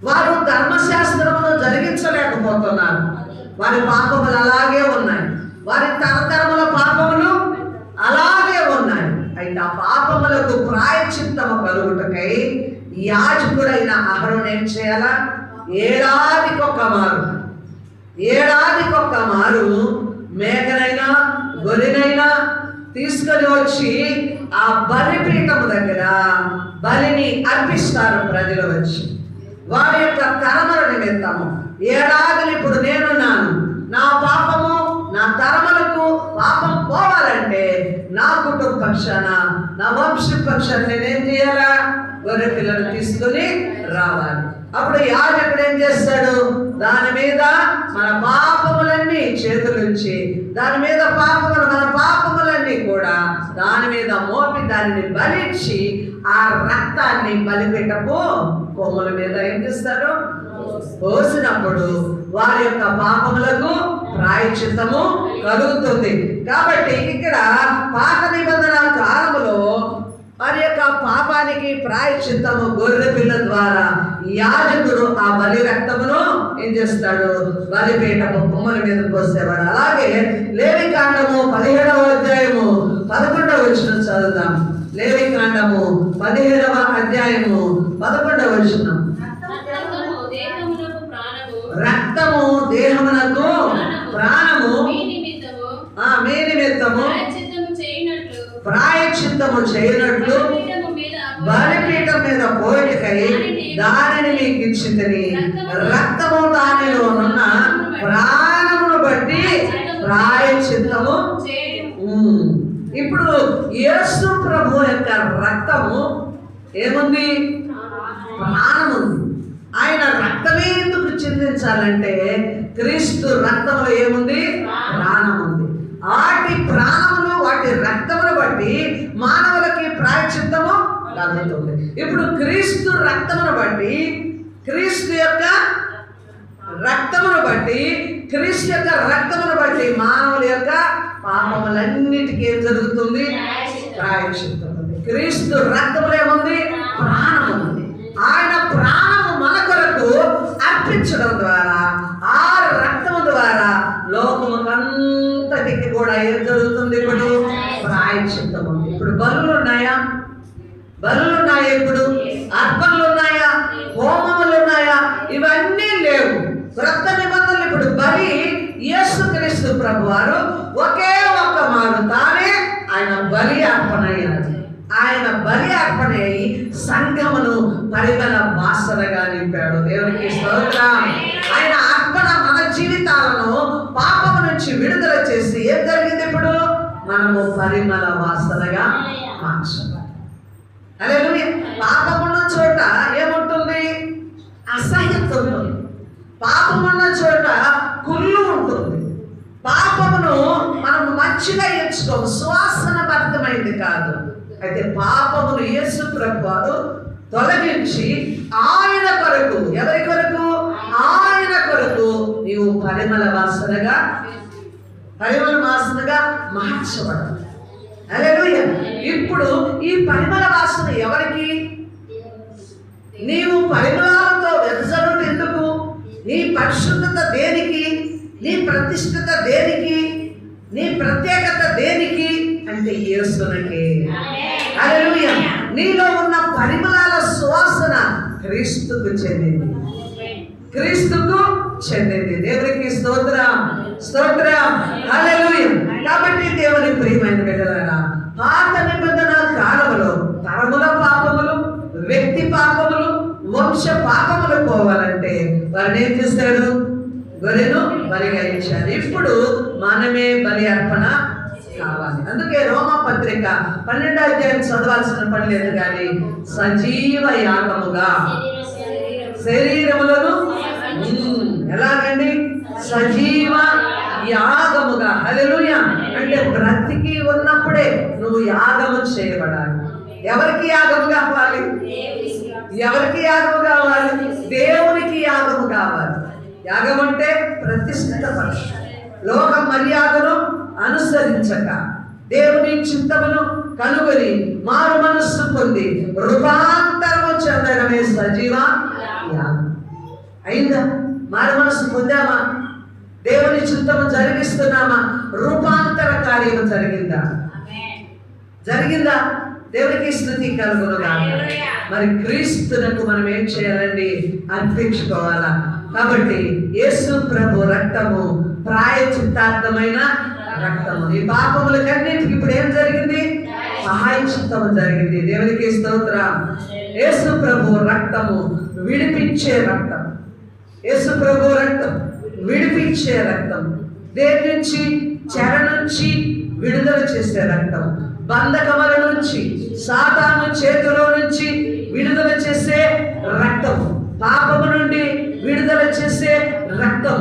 వారు ధర్మశాస్త్రమును జరిగించలేకపోతున్నారు. వారి పాపములు అలాగే ఉన్నాయి. వారి తరతరముల పాపములు అలాగే ఉన్నాయి. అయితే ఆ పాపములకు ప్రాయచిత్తము కలుగుటకై యాజకుడైన అహరోను ఏం చేయాలా? ఏడాదికొక్క మారు మేకనైనా గొర్రెనైనా తీసుకొని వచ్చి ఆ బలిపీఠము దగ్గర బలిని అర్పిస్తారు. ప్రజలు వచ్చి వారి యొక్క తరముల నిమిత్తము ఏడాదిని ఇప్పుడు నేనున్నాను, నా పాపము నా తరములకు పాపం పోవాలంటే నా కుటుంబ పక్షాన, నా వంశ పక్షాన నేనేం చేయాలా? గొర్రె పిల్లలు తీసుకొని రావాలి. అప్పుడు యాజకుడు ఏం చేస్తాడు? దాని మీద మన పాపములన్నీ చేతులుంచి దాని మీద మన పాపములన్నీ కూడా దాని మీద మోపి దానిని బలిచ్చి ఆ రక్తాన్ని బలిపీఠపు కొమ్ముల మీద ఏం చేస్తాడు? పోసినప్పుడు వారి యొక్క పాపములకు ప్రాయశ్చిత్తము కలుగుతుంది. కాబట్టి ఇక్కడ పాత నిబంధన కాలములో వారి యొక్క పాపానికి ప్రాయశ్చిత్తము గొర్రె పిల్ల ద్వారా యాజకుడు ఆ బలి రక్తమును ఏం చేస్తాడు? బలిపీఠపు కొమ్ముల మీద పోసేవాడు. అలాగే లేవికాండము 17వ అధ్యాయము 11వ వచనం చదువుదాం. లేవికాండము 17వ అధ్యాయము 11వ వచనం. రక్తము దేహమునకు ప్రాణము, మీ నిమిత్తము ప్రాయశ్చిత్తము చేయనట్లు బలిపీఠం మీద పోయికై దానిని మీకు ఇచ్చితిని. రక్తము దానిలో ఉన్న ప్రాణమును బట్టి ప్రాయశ్చిత్తము. ఇప్పుడు యేసు ప్రభు యొక్క రక్తము ఏముంది? ప్రాణముంది. ఆయన రక్తమే ఎందుకు చిందించాలంటే క్రీస్తు రక్తంలో ఏముంది? ప్రాణం ఉంది. వాటి ప్రాణములు, వాటి రక్తమును బట్టి మానవులకి ప్రాయశ్చిత్తము కలుగుతుంది. ఇప్పుడు క్రీస్తు రక్తమును బట్టి, క్రీస్తు యొక్క రక్తమును బట్టి క్రీస్తు యొక్క రక్తమును బట్టి మానవుల యొక్క పాపములన్నిటికీ ఏం జరుగుతుంది? ప్రాయశ్చిత్తం ఉంది. క్రీస్తు రక్తములో ఏముంది? ప్రాణము ఉంది. ఆయన ప్రాణము మన కొరకు అర్పించడం ద్వారా, ఆ రక్తము ద్వారా లోకముకంతటికి కూడా ఏం జరుగుతుంది? ఇప్పుడు ప్రాయశ్చిత్తం ఉంది. ఇప్పుడు బలులు ఉన్నాయా? బలులు ఉన్నాయా? ఇప్పుడు అర్పణలు ఉన్నాయా? హోమములు ఉన్నాయా? ఇవన్నీ లేవు. క్రొత్త నిబంధనలు ఇప్పుడు బలి యేసుక్రీస్తు ప్రభువారు ఒకే ఒక్క మారు తానే ఆయన బలి అర్పణ అయ్యారు. ఆయన బలి అర్పణ అయి సంఘమును పరిమళ వాసనగా నింపాడు. దేవునికి స్తోత్రం. ఆయన అర్పణ మన జీవితాలను పాపము నుంచి విడుదల చేసి ఏం జరిగింది? ఇప్పుడు మనము పరిమళ వాసనగా మార్చబడాలి. హల్లెలూయా. పాపమున్న చోట ఏముంటుంది? అసహ్యత ఉంటుంది. పాపమున్న చోట కుళ్ళు ఉంటుంది. పాపమును మనం మంచిగా ఎంచుకోము, సువాసన భరితమైంది కాదు. అయితే పాపమును యేసు ప్రభువారు తొలగించి ఆయన కొరకు, ఎవరి కొరకు? ఆయన కొరకు నీవు పరిమళ వాసనగా మార్చబడాలి. హల్లెలూయా. ఇప్పుడు ఈ పరిమళ వాసన ఎవరికి? నీవు పరిమళాలతో వెదజల్లుట ఎందుకు? నీ పరిశుద్ధత దేనికి? నీ ప్రతిష్ఠత దేనికి? నీ ప్రత్యేకత దేనికి అంటే యేసునకే. హల్లెలూయా. నీలో ఉన్న పరిమళాల సువాసన క్రీస్తుకు చెందింది, క్రీస్తుకు చెందింది. దేవునికి స్తోత్రం, స్తోత్రం. హల్లెలూయా. కాబట్టి దేవుని ప్రియమైన బిడ్డలారా, పాత నిబంధన కాలంలో తరముల పాపములు, వ్యక్తి పాపములు, వంశ పాపములు పోవాలంటే వారిని ఏం చేశాడు? గొర్రెను బలిగా ఇచ్చారు. ఇప్పుడు మనమే బలి అర్పణ కావాలి. అందుకే రోమా పత్రిక 12వ అధ్యాయం చదవాల్సిన పని లేదు, కానీ సజీవ యాగముగా శరీరములను ఎలాగండి? సజీవ యాగముగా. హల్లెలూయా. అంటే బ్రతికి ఉన్నప్పుడే నువ్వు యాగము చేయబడాలి. ఎవరికి యాగము కావాలి? ఎవరికి యాగము కావాలి? దేవునికి యాగము కావాలి. యాగం అంటే ప్రతిష్ఠిత పక్ష, లోక మర్యాదను అనుసరించక దేవుని చింతమును కనుగొని మారు మనస్సు పొంది రూపాంతరము చెందడమే సజీవ యాగం. అయిందా? మారు మనస్సు పొందామా? దేవుని చింతము జరిగిస్తున్నామా? రూపాంతర కార్యము జరిగిందా? జరిగిందా? దేవునికి స్తుతి కలుగునుగా. మరి క్రీస్తునకు మనం ఏం చేయాలండి? అర్పించుకోవాలా. కాబట్టి యేసు ప్రభు రక్తము ప్రాయచిత్తార్థమైన రక్తము. ఈ పాపములకన్నిటికి ఇప్పుడు ఏం జరిగింది? సహాయచిత్తము జరిగింది. దేవునికి స్తోత్రం. యేసు ప్రభు రక్తము విడిపించే రక్తం. యేసు ప్రభు రక్తం విడిపించే రక్తం. దేని నుంచి? చెర నుంచి విడుదల చేసే రక్తం. బంధకముల నుంచి, సాతాను చేతిలో నుంచి విడుదల చేసే రక్తం. పాపము నుండి విడుదల చేసే రక్తం.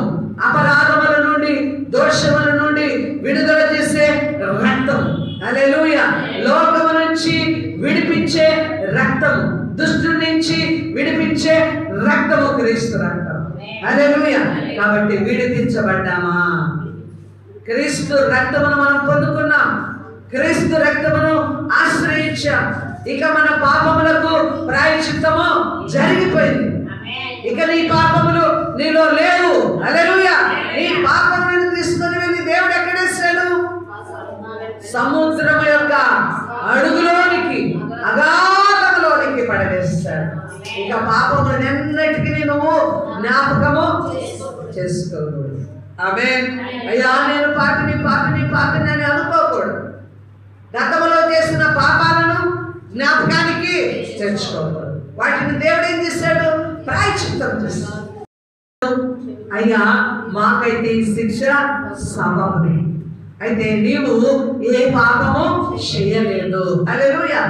అపరాధముల నుండి, దోషముల నుండి విడుదల చేసే రక్తం. హల్లెలూయా. లోకము నుంచి విడిపించే రక్తం, దుష్టు నుంచి విడిపించే రక్తము క్రీస్తు రక్తం. హల్లెలూయా. కాబట్టి విడిపించబడ్డామా? క్రీస్తు రక్తమును మనం పొందుకున్నాం, క్రీస్తు రక్తమును ఆశ్రయించాం. ఇక మన పాపములకు ప్రాయశ్చిత్తము జరిగిపోయింది. ఇక నీ పాపములు నీలో లేవు. హల్లెలూయా. నీ పాపములను తీసుకొని వెళ్ళి దేవుడు ఎక్కడేశాడు? సముద్రం యొక్క అడుగులోనికి, అగాధంలోనికి పడవేస్తాడు. ఇక పాపములన్నిటికీ నువ్వు జ్ఞాపకము చేసుకోకూడదు. ఆమేన్. అయ్యా నేను పాపిని అని అనుకోకూడదు. గతంలో చేసిన పాపాలను జ్ఞాపకానికి తెచ్చుకోకూడదు. వాటిని దేవుడు ఏం చేశాడు? ప్రాయశ్చిత్తం చేశాడు. అయ్యా మాకైతే ఈ శిక్ష సమమే, అయితే నీవు ఏ పాపము చేయలేదు. హల్లెలూయా.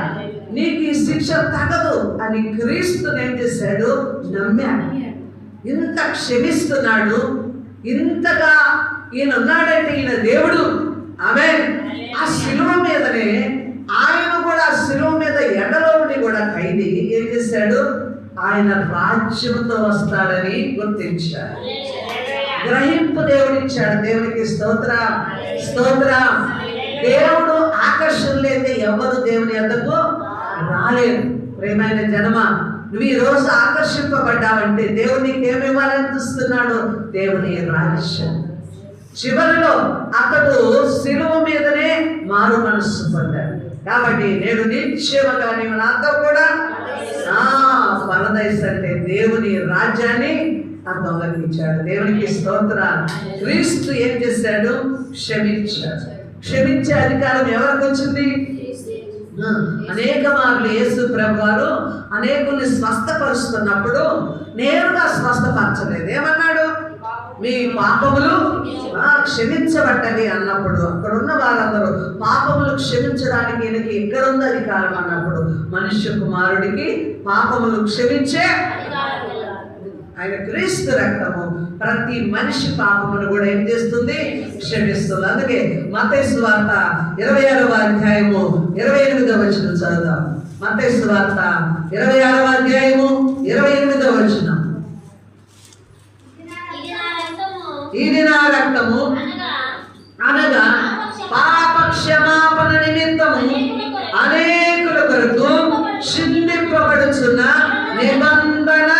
నీకు ఈ శిక్ష తగదు అని క్రీస్తుని ఏం చేశాడు? నమ్మాడు. ఇంత క్షమిస్తున్నాడు, ఇంతగా ఈయన ఉన్నాడంటే ఈయన దేవుడు. ఆమేన్. ఆ శిలువ మీదనే ఆయన కూడా, ఆ శిలువ మీద ఎండలో ఉండి కూడా ఖైదీ ఏం చేశాడు? ఆయన రాజ్యంతో వస్తాడని గుర్తించాడు. గ్రహింపు దేవుడిచ్చాడు. దేవునికి స్తోత్రం, స్తోత్రం. దేవుడు ఆకర్షణ లేదే ఎవరు దేవుని యొద్దకు రాలేరు. ప్రియమైన జనమ, నువ్వు ఈ రోజు ఆకర్షింపబడ్డావంటే దేవుడు నీకేమి ఇవ్వాలని చూస్తున్నాడు? దేవుని రాజ్యం. చివరిలో అతడు శిలువ మీదనే మారు మనస్సు పొందాడు. కాబట్టి నేను నిశ్చయముగా నీవు నాతో కూడా పరదైస్ అంటే దేవుని రాజ్యాన్ని అర్థంలోకి ఇచ్చాడు. దేవునికి స్తోత్రాలు. క్రీస్తు ఏం చేశాడు? క్షమించాడు. క్షమించే అధికారం ఎవరికి వచ్చింది? అనేక మార్లు యేసు ప్రభు వారు అనేకుల్ని స్వస్థపరుస్తున్నప్పుడు నేరుగా స్వస్థపరచలేదు. ఏమన్నాడు? మీ పాపములు క్షమించబడ్డవి అన్నప్పుడు అక్కడ ఉన్న వారందరూ పాపములు క్షమించడానికి ఈయనకి ఎక్కడుంది అధికారం అన్నప్పుడు మనుష్య కుమారుడికి పాపములు క్షమించే ఆయన క్రీస్తు రక్తము ప్రతి మనిషి పాపమును కూడా ఏం చేస్తుంది? క్షమిస్తుంది. అందుకే మత్తయి సువార్త 26వ అధ్యాయము 28వ వచనం చదువుదాం. మత్తయి సువార్త 26వ అధ్యాయము 28వ వచనం. ఇది నా రక్తము అనగా పాప క్షమాపణ నిమిత్తము అనేకుల కొరకు చిందింపబడుచున్న నిబంధన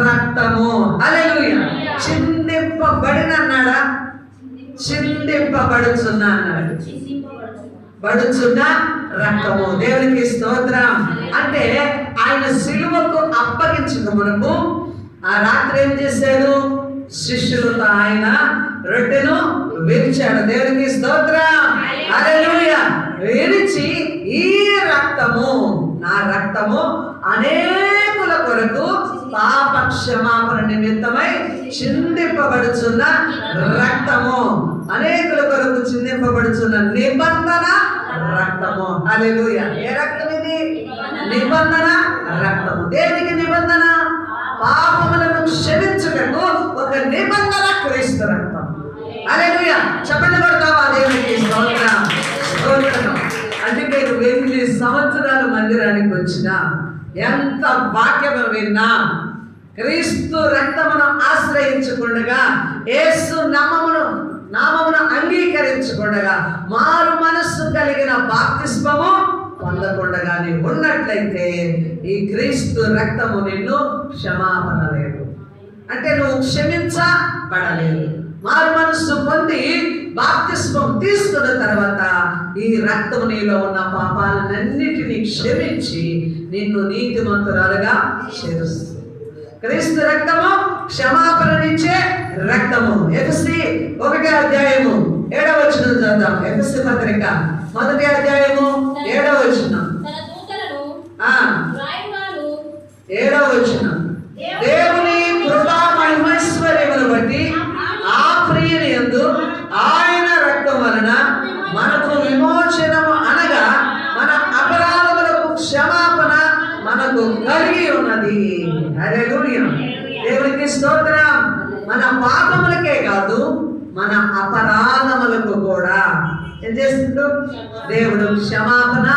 రక్తము. హల్లెలూయా. చిందింపబడిన అన్నాడా? చిందింపబడుచున్న అన్నాడు. బడుచున్న రక్తము. దేవునికి స్తోత్రం. అంటే ఆయన సిలువకు అప్పగించక మునుపు ఆ రాత్రి ఏం చేశాడు? శిష్యులతో ఆయన రొట్టెను విరిచాడు. దేవునికి స్తోత్రం. హల్లెలూయా. విరిచి ఈ రక్తము నా రక్తము అనేకుల కొరకు పాప క్షమాపణ నిమిత్తమై చిందింపబడుచున్న రక్తము, అనేకుల కొరకు చిందింపబడుచున్న నిబంధన రక్తము. హల్లెలూయా. ఏ రక్తం ఇది? నిబంధన రక్తము. దేనికి నిబంధన? పాపములను క్షమించుటకు ఒక నిబంధన క్రీస్తు రక్తం. హల్లెలూయా. చెప్పండి కొడతావా? దేవునికి స్తోత్రం, స్తోత్రం. అందుకే నువ్వు ఎన్ని సంవత్సరాలు మందిరానికి వచ్చినా, ఎంత వాక్యము విన్నా, క్రీస్తు రక్తమును ఆశ్రయించకుండగా, యేసు నామమును అంగీకరించకుండగా, మారు మనస్సు కలిగిన బాప్తిస్మము పొందకుండగా నీవు ఉన్నట్లయితే ఈ క్రీస్తు రక్తము నిన్ను క్షమాపణ లేదు. అంటే నువ్వు క్షమించబడలేదు. మారు మనస్సు పొంది బాప్తిస్మం తీసుకున్న తర్వాత ఈ రక్తము నీలో ఉన్న పాపాలన్నిటినీ క్షమించి నిన్ను నీతిమంతురాలుగా చేరుస్తుంది. క్రీస్తు రక్తము క్షమాపణనిచ్చే రక్తము. ఎఫెసీ 1వ అధ్యాయము 7వ వచనం చదువుదాం. ఎఫెసీ పత్రిక 1వ అధ్యాయము 7వ వచనం. 7వ వచనం. దేవుని కృపా మహిమైశ్వర్యమును బట్టి ఆ ప్రియుని యందు ఆయన రక్తం వలన మనకు విమోచనము అనగా మన అపరాధములకు క్షమాపణ మనకు కలిగి ఉన్నది. హల్లెలూయా. దేవునికి స్తోత్రం. మన పాపములకే కాదు, మన అపరాధములకు కూడా ఏం చేస్తుందో దేవుడు క్షమాపణ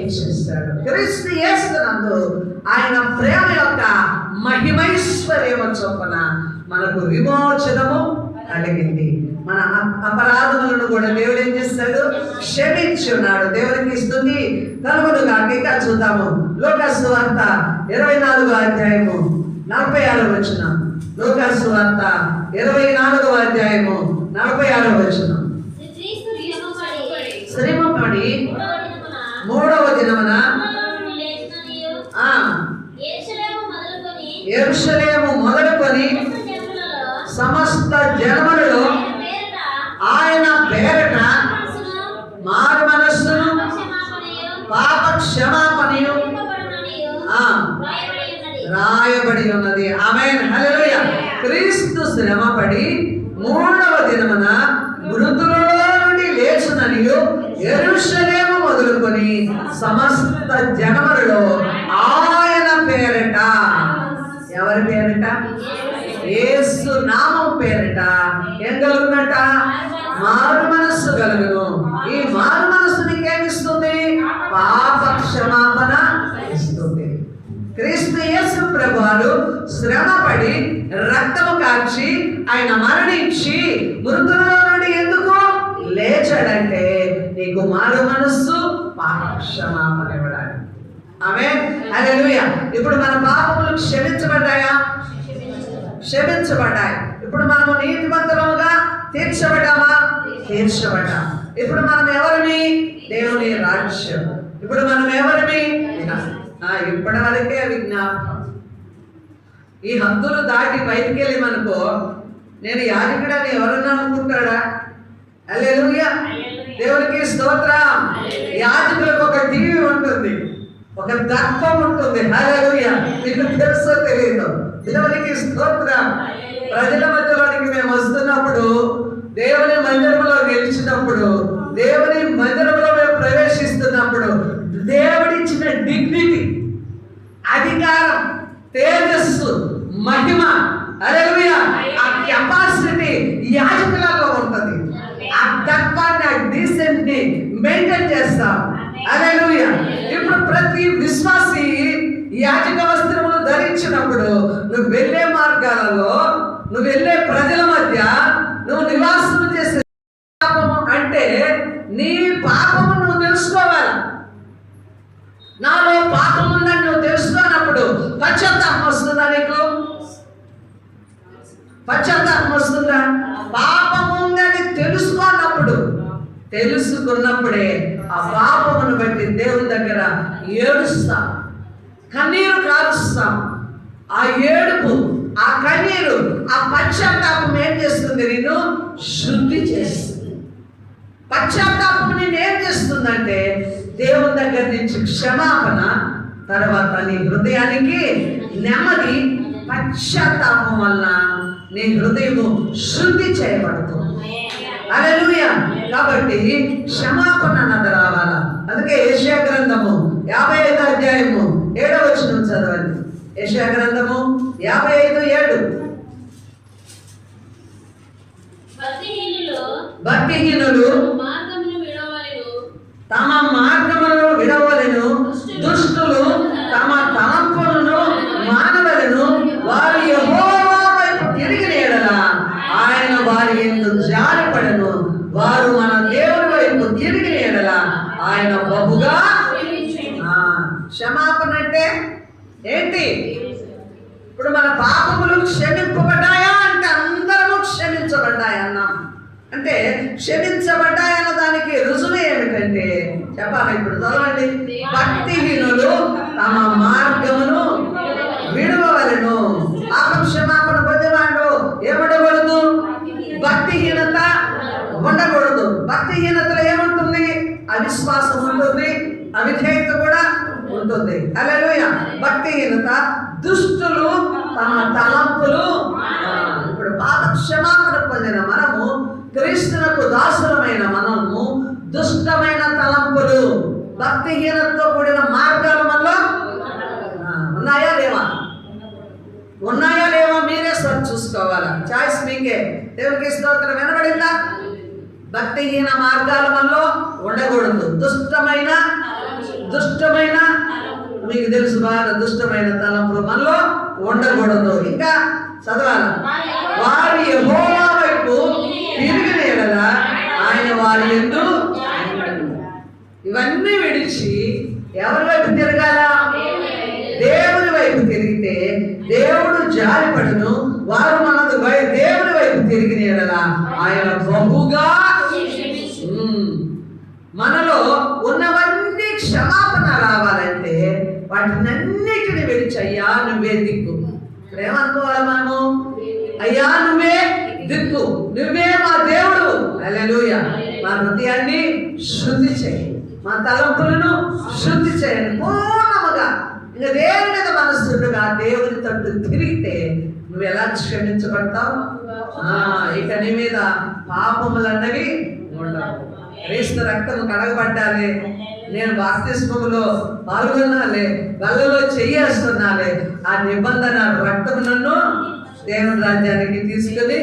ఇచ్చేస్తాడు. క్రీస్తు యేసునందు ఆయన ప్రేమ యొక్క మహిమైశ్వర్యము చొప్పున మనకు విమోచనము కలిగింది. మన అపరాధములను కూడా దేవుడు ఏం చేస్తాడు? క్షమించున్నాడు. దేవునికి ఇస్తుంది కలుగునుగా. ఇంకా చూద్దాము. లూకాసు వార్త 24వ అధ్యాయము 46వ వచనం. లూకాసు వార్త 24వ అధ్యాయము 46వ వచనం. శ్రమపడి 3వ దినమున యెరూషలేము మొదలుకొని సమస్త జనములలో ఆయన పేరట మారు మనస్సును పాప క్షమాపణయు రాయబడి ఉన్నది. ఆమేన్. హల్లెలూయా. క్రీస్తు శ్రమపడి 3వ దినమున మృతులలో నుండి లేచుననియు యెరూషలేము మొదలుకొని సమస్త జనములలో ఆయన పేరట, ఎవరి పేరట? యేసు నామం పేరట ఏం కలుగునట? మారు మనస్సు కలుగును. ఈ మారు మనస్సు నీకేమిస్తుంది? పాప క్షమాపణ ఇస్తుంది. క్రీస్తు యేసు ప్రభువారు శ్రమపడి రక్తము కార్చి ఆయన మరణించి మృతులలో నుండి ఎందుకు లేచాడంటే నీకు మారు మనస్సు పాప క్షమాపణ ఇవ్వడానికి. ఆమేన్, హల్లెలూయా. ఇప్పుడు మన పాపములు క్షమించబడ్డాయా? క్షమించబడ్డాయి. ఇప్పుడు మనము నీతిమంతులముగా తీర్చబడ్డామా? తీర్చబడ్డాం. ఇప్పుడు మనం ఎవరిని? దేవుని రాజ్యం. ఇప్పుడు మనం ఎవరిని? ఇప్పటి వరకే విజ్ఞాపనం. ఈ హద్దులు దాటి బయటికి వెళ్ళి మనకో నేను యాజకుడని ఎవరన్నా అనుకుంటాడా? హల్లెలూయా, దేవునికి స్తోత్రం. యాజకులకు ఒక టీవీ ఉంటుంది, ఒక దర్పం ఉంటుంది. హల్లెలూయా, మీకు తెలుసో తెలియదు. దేవునికి స్తోత్రం. ప్రజల మధ్యలోనికి మేము వస్తున్నప్పుడు, దేవుని మందిరంలో నిలిచినప్పుడు, దేవుని మందిరంలో మేము ప్రవేశిస్తున్నప్పుడు దేవుడిచ్చిన డిగ్నిటీ, అధికారం, తేజస్సు, మహిమ, హల్లెలూయా, ఆ కెపాసిటీ యాజకులలో ఉంటుంది. ఆ దర్పాన్ని, ఆ డీసెంట్ని మెయింటైన్ చేస్తాం. హల్లెలూయా. ఇప్పుడు ప్రతి విశ్వాసి యాజక వస్త్రములు ధరించినప్పుడు నువ్వు వెళ్ళే మార్గాలలో, నువ్వు వెళ్ళే ప్రజల మధ్య నువ్వు నివాసం చేసే పాపము అంటే నీ పాపము నువ్వు తెలుసుకోవాలి. నాలో పాపం ఉందని నువ్వు తెలుసుకోనప్పుడు పశ్చాత్తాపం వస్తుందా? నీకు పశ్చాత్తాపం వస్తుందా? పాపము ఉందని తెలుసుకున్నప్పుడే ఆ పాపమును బట్టి దేవుని దగ్గర ఏడుస్తాం, కన్నీరు కారుస్తాం. ఆ ఏడుపు, ఆ కన్నీరు, ఆ పశ్చాత్తాపం ఏం చేస్తుంది? నేను శుద్ధి చేస్తుంది. పశ్చాత్తాపం నేను ఏం చేస్తుందంటే దేవుని దగ్గర నుంచి క్షమాపణ, తర్వాత నీ హృదయానికి నెమ్మది. పశ్చాత్తాపం వల్ల నీ హృదయము శుద్ధి చేయబడుతుంది. హల్లెలూయా. కాబట్టి క్షమాపణ అన్నది రావాలా. అందుకే యెషయా గ్రంథము 55వ అధ్యాయము 7వ వచనం చదవండి. యెషయా గ్రంథము 55:7. భక్తిహీనులు తమ మార్గమును విడవలెను, దుష్టులు తమ తలంపులను మానవలను, వారు యెహోవా వైపు తిరిగిన యెడల ఆయన వారి యందు జాలిపడెను, వారు మన దేవుని వైపు తిరిగిన యెడల ఆయన బహుగా. క్షమాపణ అంటే ఏంటి? ఇప్పుడు మన పాపములు క్షమింపబడ్డాయా అంటే అందరము క్షమించబడ్డాయి అన్నాం. అంటే క్షమించబడ్డాయన్న దానికి రుజువు ఏమిటంటే చెప్పాలి. ఇప్పుడు చదవండి. భక్తిహీనులు తమ మార్గమును విడవవలెను. పాపం క్షమాపణ పొందేవాడు ఏమడకూడదు? భక్తిహీనత ఉండకూడదు. భక్తిహీనతలో ఏముంటుంది? అవిశ్వాసం ఉంటుంది, అవిధేయత కూడా ఉంటుంది. హల్లెలూయా. భక్తిహీనత, దుష్టులు తమ తలంపులు. ఇప్పుడు పాప క్షమాపణ పొందిన మనము, క్రీస్తునకు దాసులమైన మనము, దుష్టమైన తలంపులు, భక్తిహీనతతో కూడిన మార్గాల వల్ల ఉన్నాయా లేవా? ఉన్నాయా లేవా? మీరే చూసుకోవాలా. చాయిస్ మీకే. దేవునికి స్తోత్రం. వినబడిందా? భక్తిహీన మార్గాల వల్ల ఉండకూడదు. దుష్టమైన మీకు తెలుసు బాగా, దుష్టమైన తలంపులు మనలో ఉండకూడదు. ఇంకా చదవాలి. వారి యెహోవా వైపు తిరిగిన యెడల ఆయన వారి యందు. ఇవన్నీ విడిచి ఎవరి వైపు తిరగాల? దేవుని వైపు తిరిగితే దేవుడు జాలిపడును. వారు మనది దేవుని వైపు తిరిగిన యెడల ఆయన బహుగా. మనలో ఉన్నవన్నీ క్షమాపణ రావాలంటే వాటినన్నిటిని విడిచి అయ్యా నువ్వే దిక్కు. ఇప్పుడు ఏమనుకోవాలి మనము? అయ్యా నువ్వే దిక్కు, నువ్వే మా దేవుడు. హల్లెలూయా. మా హృదయాన్ని శుద్ధి చేయి, మా తలంపులను శుద్ధి చేయండి పూర్ణముగా. ఇంకా దేవుని మీద మనస్సుగా దేవుని తట్టు తిరిగితే నువ్వు ఎలా క్షమించబడతావు? ఇక నీ మీద పాపములన్నవి ఉండవు. క్రీస్తు రక్తము కడగబడ్డాలే, నేను బాప్తిస్మములో పాల్గొనాలే, గల్లలో చెయ్యేస్తున్నాలే, ఆ నిబంధన రక్తము నన్ను దేవుని రాజ్యానికి తీసుకుని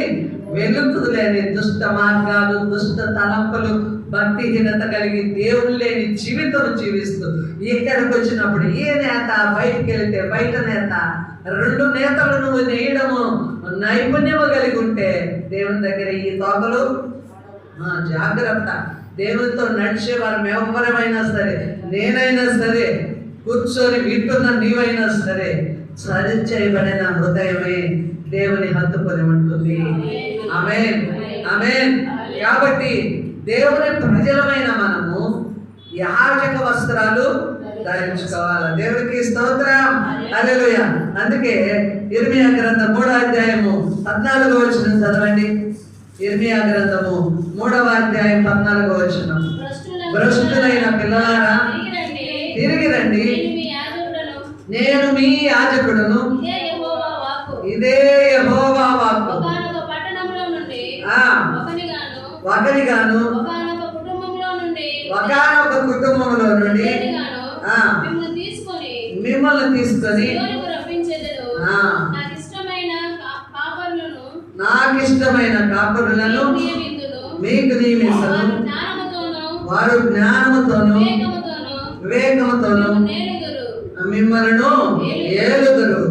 వెలుగుతులేని దుష్ట మార్గాలు, దుష్ట తలంపులు, భక్తిహీనత కలిగి దేవుడు లేని జీవితం జీవిస్తూ ఇక్కడికి వచ్చినప్పుడు ఏ నేత బయటికి వెళితే బయట నేత, రెండు నేతలు నువ్వు నేయడము నైపుణ్యము కలిగి ఉంటే దేవుని దగ్గర ఈ తోకలు జాగ్రత్త. దేవునితో నడిచే వారు ఎవరైనా సరే, నేనైనా సరే, కూర్చొని వింటున్న నీవైనా సరే, సరి చేయబడిన హృదయమే దేవుని హత్తుకొని ఉంటుంది. ఆమేన్, ఆమేన్. కాబట్టి దేవుని ప్రజలమైన మనము యాజక వస్త్రాలు ధరించుకోవాలి. దేవునికి స్తోత్రం, హల్లెలూయా. అందుకే ఇర్మియా గ్రంథం 3వ అధ్యాయము 14వ వచనం చదవండి. ఇర్మియా గ్రంథము 3వ అధ్యాయం 14వ వచనం. భ్రష్టులైన పిల్లలారా తిరిగి రండి, నేను మీ యాజకుడును, ఇదే యెహోవా వాక్కు. ఒకరిగాను ఒకానొక కుటుంబంలో నుండి మిమ్మల్ని తీసుకొని నాకు ఇష్టమైన కాపరులను మీకు నియమిస్తాను. వారు జ్ఞానముతోను వివేకముతోను మిమ్మల్ని ఏలుదురు.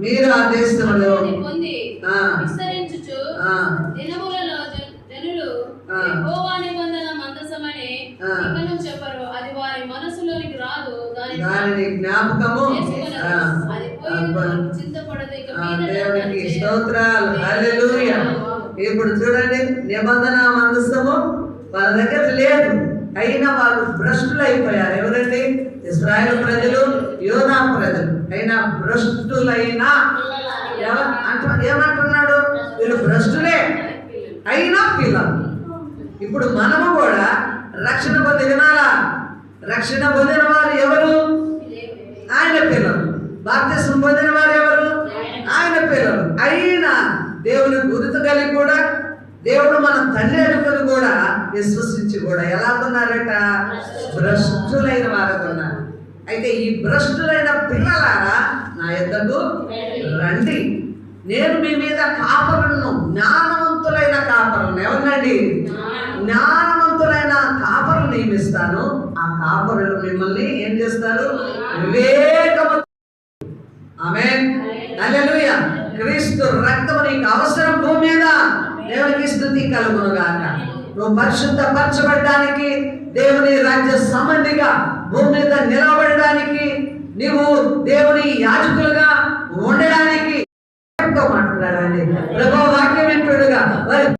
మీరు ఆ దేశంలో దానిని జ్ఞాపకము. దేవునికి స్తోత్రాలు, హల్లెలూయా. ఇప్పుడు చూడండి, నిబంధన మందసము వాళ్ళ దగ్గర లేదు, అయినా వాళ్ళు భ్రష్టులు అయిపోయారు. ఎవరండి? ఇశ్రాయేలు ప్రజలు, యోనా ప్రజలు. అయినా భ్రష్టులైనా ఏమంటున్నాడు? వీళ్ళు భ్రష్టులే అయినా పిల్లలు. ఇప్పుడు మనము కూడా రక్షణ పొంది వినాలా? రక్షణ పొందిన వారు ఎవరు? ఆయన పిల్లలు. బాప్తిస్మం పొందిన వారు ఎవరు? ఆయన పిల్లలు. అయినా దేవుని గుర్తు కలిగి కూడా, దేవుడు మన తల్లి అనుకుని కూడా విశ్వసించి కూడా ఎలా ఉన్నారట? భ్రష్టులైన వారు ఉన్నారు. అయితే ఈ భ్రష్టులైన పిల్లలారా నా యొద్దకు రండి, నేను మీ మీద కాపరులను, జ్ఞానవంతులైన కాపరులను. ఎవరినండి? జ్ఞానవంతులైన కాపరులు నియమిస్తాను. ఆ కాపరులు మిమ్మల్ని ఏం చేస్తారు? వివేకము. ఆమేన్, హల్లెలూయా. క్రీస్తు రక్తము నీకు అవసరం భూమి మీద. దేవునికి స్తుతి కలుగును గాక. నువ్వు పరిశుద్ధపరచబడడానికి, దేవుని రాజ్య సంబంధిగా భూమి మీద నిలబడడానికి, నీవు దేవుని యాజకులుగా ఉండడానికి మాట్లాడాలి. ప్రభు వాక్యం వింటుడుగా